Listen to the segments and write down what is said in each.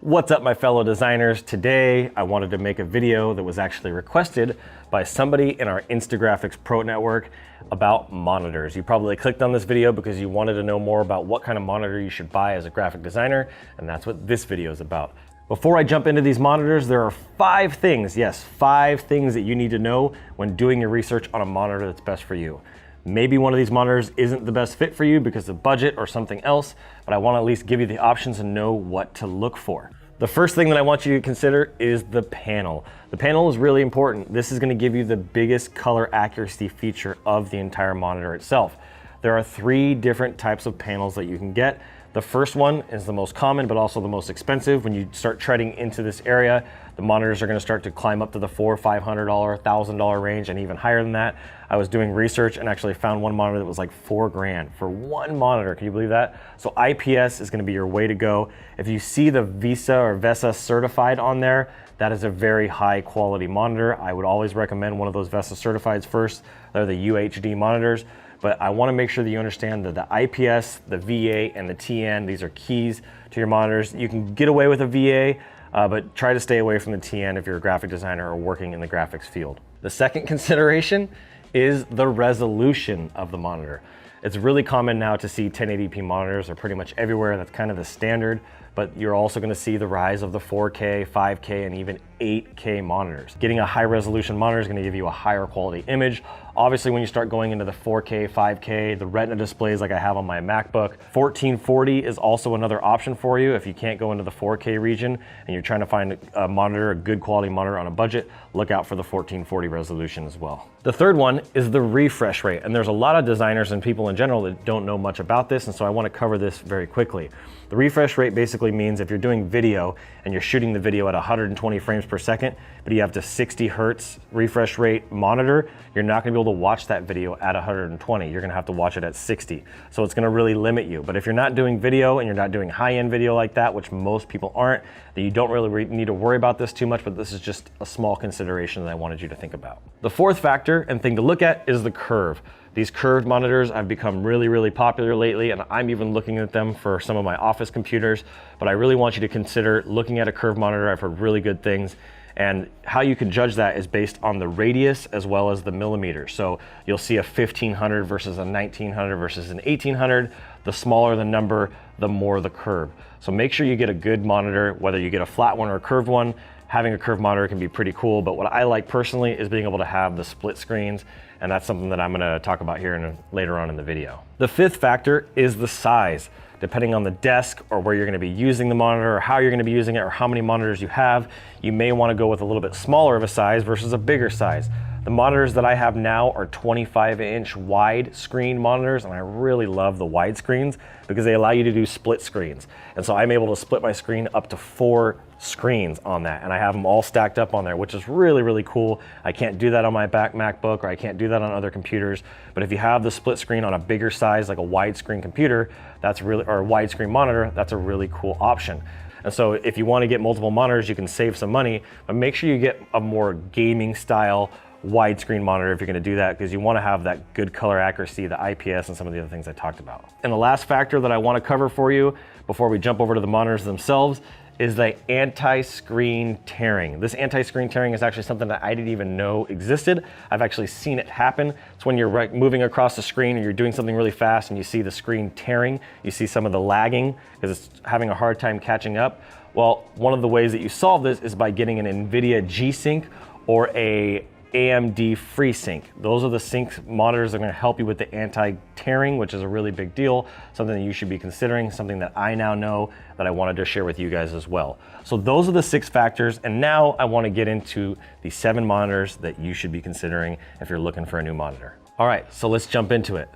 What's up, my fellow designers? Today, I wanted to make a video that was actually requested by somebody in our Instagraphics Pro Network about monitors. You probably clicked on this video because you wanted to know more about what kind of monitor you should buy as a graphic designer, and that's what this video is about. Before I jump into these monitors, there are 5 things, yes, 5 things that you need to know when doing your research on a monitor that's best for you. Maybe one of these monitors isn't the best fit for you because of budget or something else, but I want to at least give you the options and know what to look for. The first thing that I want you to consider is the panel. The panel is really important. This is going to give you the biggest color accuracy feature of the entire monitor itself. There are 3 different types of panels that you can get. The first one is the most common, but also the most expensive. When you start treading into this area, the monitors are going to start to climb up to the $400, $500, $1,000 range and even higher than that. I was doing research and actually found one monitor that was like $4 grand for one monitor. Can you believe that? So IPS is going to be your way to go. If you see the VESA or VESA certified on there, that is a very high quality monitor. I would always recommend one of those VESA certifieds first. They're the UHD monitors. But I want to make sure that you understand that the IPS, the VA, and the TN, these are keys to your monitors. You can get away with a VA, but try to stay away from the TN if you're a graphic designer or working in the graphics field. The second consideration is the resolution of the monitor. It's really common now to see 1080p monitors are pretty much everywhere. That's kind of the standard, but you're also going to see the rise of the 4K, 5K, and even 8K monitors. Getting a high resolution monitor is going to give you a higher quality image. Obviously, when you start going into the 4K, 5K, the Retina displays like I have on my MacBook, 1440 is also another option for you if you can't go into the 4K region and you're trying to find a monitor, a good quality monitor on a budget, look out for the 1440 resolution as well. The third one is the refresh rate, and there's a lot of designers and people in general that don't know much about this, and so I want to cover this very quickly. The refresh rate basically means if you're doing video and you're shooting the video at 120 frames per second, but you have the 60 hertz refresh rate monitor, you're not going to be able to watch that video at 120. You're going to have to watch it at 60. So it's going to really limit you. But if you're not doing video and you're not doing high-end video like that, which most people aren't, then you don't really need to worry about this too much, but this is just a small consideration that I wanted you to think about. The fourth factor and thing to look at is the curve. These curved monitors have become really popular lately, and I'm even looking at them for some of my office computers, but I really want you to consider looking at a curved monitor. I've heard really good things, and how you can judge that is based on the radius as well as the millimeters. So you'll see a 1500 versus a 1900 versus an 1800. The smaller the number, the more the curve. So make sure you get a good monitor, whether you get a flat one or a curved one. Having a curved monitor can be pretty cool, but what I like personally is being able to have the split screens, and that's something that I'm going to talk about here later on in the video. The fifth factor is the size. Depending on the desk or where you're going to be using the monitor or how you're going to be using it or how many monitors you have, you may want to go with a little bit smaller of a size versus a bigger size. The monitors that I have now are 25-inch wide screen monitors, and I really love the wide screens because they allow you to do split screens. And so I'm able to split my screen up to 4 screens on that, and I have them all stacked up on there, which is really cool. I can't do that on my MacBook, or I can't do that on other computers, but if you have the split screen on a bigger size like a widescreen computer, or a widescreen monitor, that's a really cool option. And so if you want to get multiple monitors, you can save some money, but make sure you get a more gaming style widescreen monitor if you're going to do that, because you want to have that good color accuracy, the IPS, and some of the other things I talked about. And the last factor that I want to cover for you before we jump over to the monitors themselves is the anti-screen tearing. This anti-screen tearing is actually something that I didn't even know existed. I've actually seen it happen. It's when you're moving across the screen and you're doing something really fast and you see the screen tearing, you see some of the lagging because it's having a hard time catching up. Well, one of the ways that you solve this is by getting an NVIDIA G-Sync or a AMD FreeSync. Those are the sync monitors that are going to help you with the anti-tearing, which is a really big deal, something that you should be considering, something that I now know that I wanted to share with you guys as well. So those are the 6 factors, and now I want to get into the 7 monitors that you should be considering if you're looking for a new monitor. All right, so let's jump into it.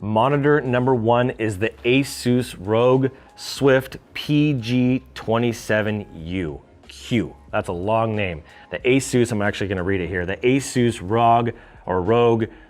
Monitor number 1 is the Asus ROG Swift PG27U. Q. That's a long name. The Asus, I'm actually going to read it here. The Asus ROG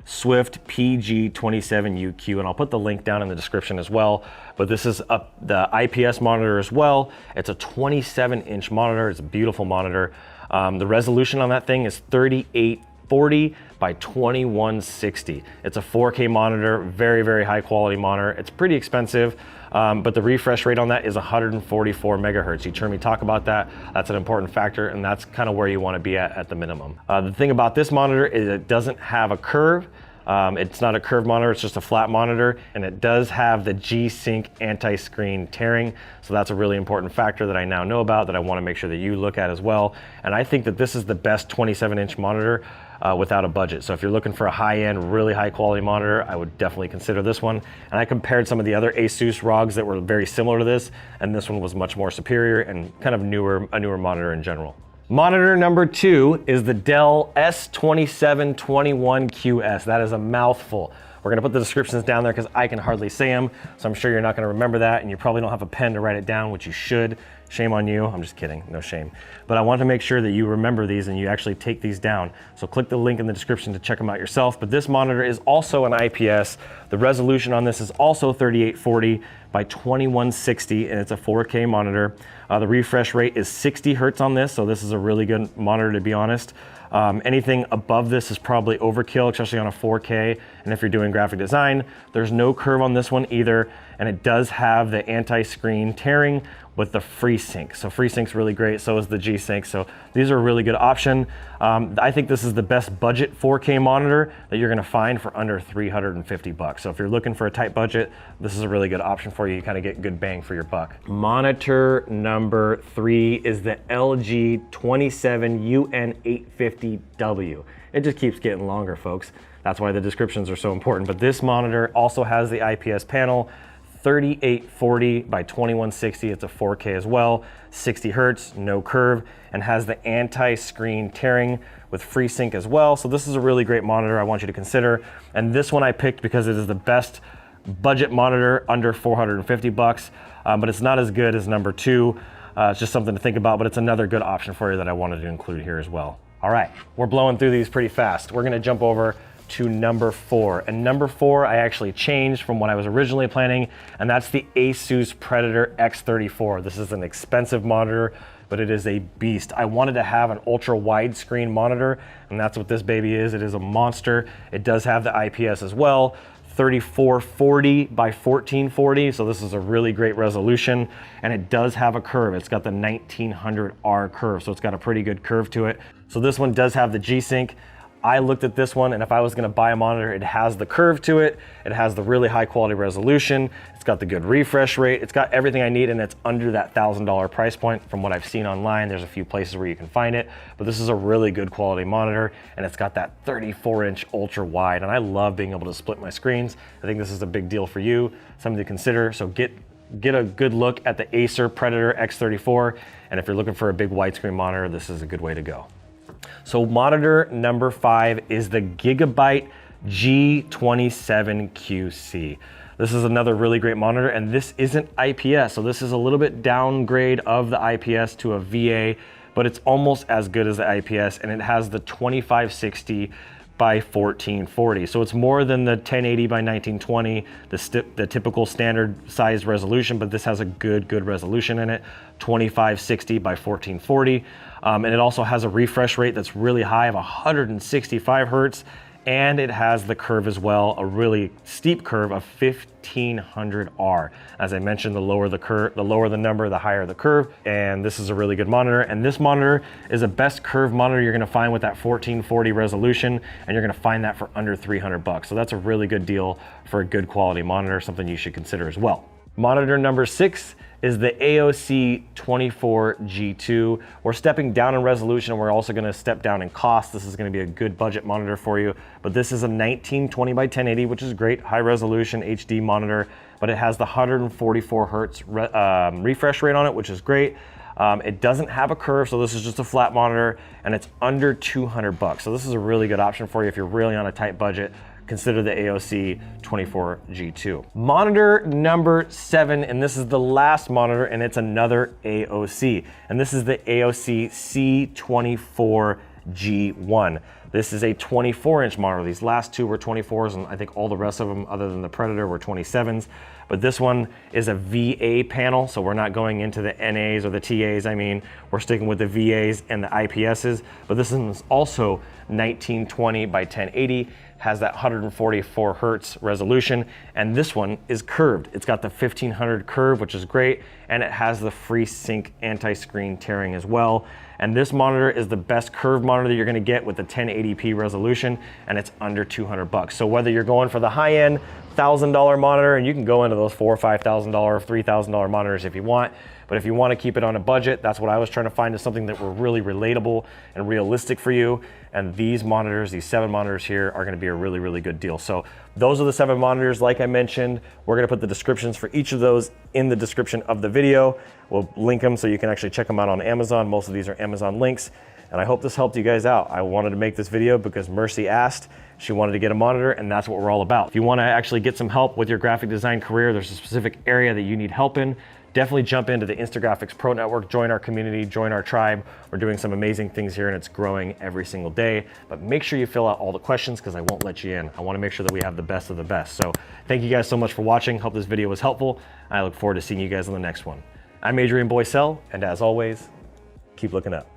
Swift PG27UQ, and I'll put the link down in the description as well. But this is the IPS monitor as well. It's a 27-inch monitor. It's a beautiful monitor. The resolution on that thing is 3840. by 2160. It's a 4K monitor, very, very high quality monitor. It's pretty expensive, but the refresh rate on that is 144 megahertz. You heard me talk about that. That's an important factor, and that's kind of where you want to be at the minimum. The thing about this monitor is it doesn't have a curve. It's not a curved monitor, it's just a flat monitor, and it does have the G-Sync anti-screen tearing. So that's a really important factor that I now know about that I want to make sure that you look at as well. And I think that this is the best 27-inch monitor without a budget. So if you're looking for a high-end, really high-quality monitor, I would definitely consider this one. And I compared some of the other Asus ROGs that were very similar to this, and this one was much more superior and kind of a newer monitor in general. Monitor number 2 is the Dell S2721QS. That is a mouthful. We're gonna put the descriptions down there because I can hardly say them, so I'm sure you're not gonna remember that, and you probably don't have a pen to write it down, which you should. Shame on you. I'm just kidding, no shame. But I want to make sure that you remember these and you actually take these down. So click the link in the description to check them out yourself. But this monitor is also an IPS. The resolution on this is also 3840 by 2160, and it's a 4K monitor. The refresh rate is 60 hertz on this, so this is a really good monitor, to be honest. Anything above this is probably overkill, especially on a 4K. And if you're doing graphic design, there's no curve on this one either. And it does have the anti-screen tearing with the FreeSync. So FreeSync's really great, so is the G-Sync. So these are a really good option. I think this is the best budget 4K monitor that you're gonna find for under 350 bucks. So if you're looking for a tight budget, this is a really good option for you. You kind of get good bang for your buck. Monitor number 3 is the LG 27UN850W. It just keeps getting longer, folks. That's why the descriptions are so important. But this monitor also has the IPS panel, 3840 by 2160. It's a 4K as well, 60 hertz, no curve, and has the anti-screen tearing with FreeSync as well. So this is a really great monitor I want you to consider. And this one I picked because it is the best budget monitor under 450 bucks, but it's not as good as number 2. It's just something to think about, but it's another good option for you that I wanted to include here as well. All right, we're blowing through these pretty fast. We're gonna jump over to number 4. And number 4, I actually changed from what I was originally planning, and that's the Asus Predator X34. This is an expensive monitor, but it is a beast. I wanted to have an ultra widescreen monitor, and that's what this baby is. It is a monster. It does have the IPS as well, 3440 by 1440. So this is a really great resolution, and it does have a curve. It's got the 1900R curve, so it's got a pretty good curve to it. So this one does have the G-Sync. I looked at this one, and if I was gonna buy a monitor, it has the curve to it, it has the really high quality resolution, it's got the good refresh rate, it's got everything I need, and it's under that $1,000 price point from what I've seen online. There's a few places where you can find it, but this is a really good quality monitor, and it's got that 34-inch ultra wide, and I love being able to split my screens. I think this is a big deal for you, something to consider. So get a good look at the Acer Predator X34, and if you're looking for a big widescreen monitor, this is a good way to go. So monitor number 5 is the Gigabyte G27QC. This is another really great monitor, and this isn't IPS, so this is a little bit downgrade of the IPS to a VA, but it's almost as good as the IPS, and it has the 2560 by 1440. So it's more than the 1080 by 1920, the typical standard size resolution, but this has a good resolution in it, 2560 by 1440. And it also has a refresh rate that's really high of 165 hertz, and it has the curve as well, a really steep curve of 1500R. As I mentioned, the lower the curve, the lower the number, the higher the curve, and this is a really good monitor. And this monitor is the best curve monitor you're gonna find with that 1440 resolution, and you're gonna find that for under 300 bucks. So that's a really good deal for a good quality monitor, something you should consider as well. Monitor number 6 is the AOC 24G2. We're stepping down in resolution, and we're also gonna step down in cost. This is gonna be a good budget monitor for you, but this is a 1920 by 1080, which is great, high resolution HD monitor, but it has the 144 hertz refresh rate on it, which is great. It doesn't have a curve, so this is just a flat monitor, and it's under 200 bucks. So this is a really good option for you if you're really on a tight budget. Consider the AOC 24G2. Monitor number 7, and this is the last monitor, and it's another AOC. And this is the AOC C24G1. This is a 24-inch monitor. These last two were 24s, and I think all the rest of them, other than the Predator, were 27s. But this one is a VA panel, so we're not going into the NAs or the TAs. I mean, we're sticking with the VAs and the IPSs. But this is also 1920 by 1080, has that 144 hertz resolution, and this one is curved. It's got the 1500 curve, which is great, and it has the FreeSync anti-screen tearing as well. And this monitor is the best curved monitor that you're gonna get with the 1080p resolution, and it's under 200 bucks. So whether you're going for the high-end $1,000 monitor, and you can go into those $4,000 or $5,000, $3,000 monitors if you want, but if you want to keep it on a budget, that's what I was trying to find, is something that were really relatable and realistic for you. And these monitors, these 7 monitors here, are going to be a really, really good deal. So those are the 7 monitors. Like I mentioned, we're going to put the descriptions for each of those in the description of the video. We'll link them so you can actually check them out on Amazon. Most of these are Amazon links. And I hope this helped you guys out. I wanted to make this video because Mercy asked. She wanted to get a monitor, and that's what we're all about. If you want to actually get some help with your graphic design career, there's a specific area that you need help in, definitely jump into the Instagraphics Pro Network, join our community, join our tribe. We're doing some amazing things here, and it's growing every single day. But make sure you fill out all the questions, because I won't let you in. I want to make sure that we have the best of the best. So thank you guys so much for watching. Hope this video was helpful. I look forward to seeing you guys on the next one. I'm Adrian Boycell, and as always, keep looking up.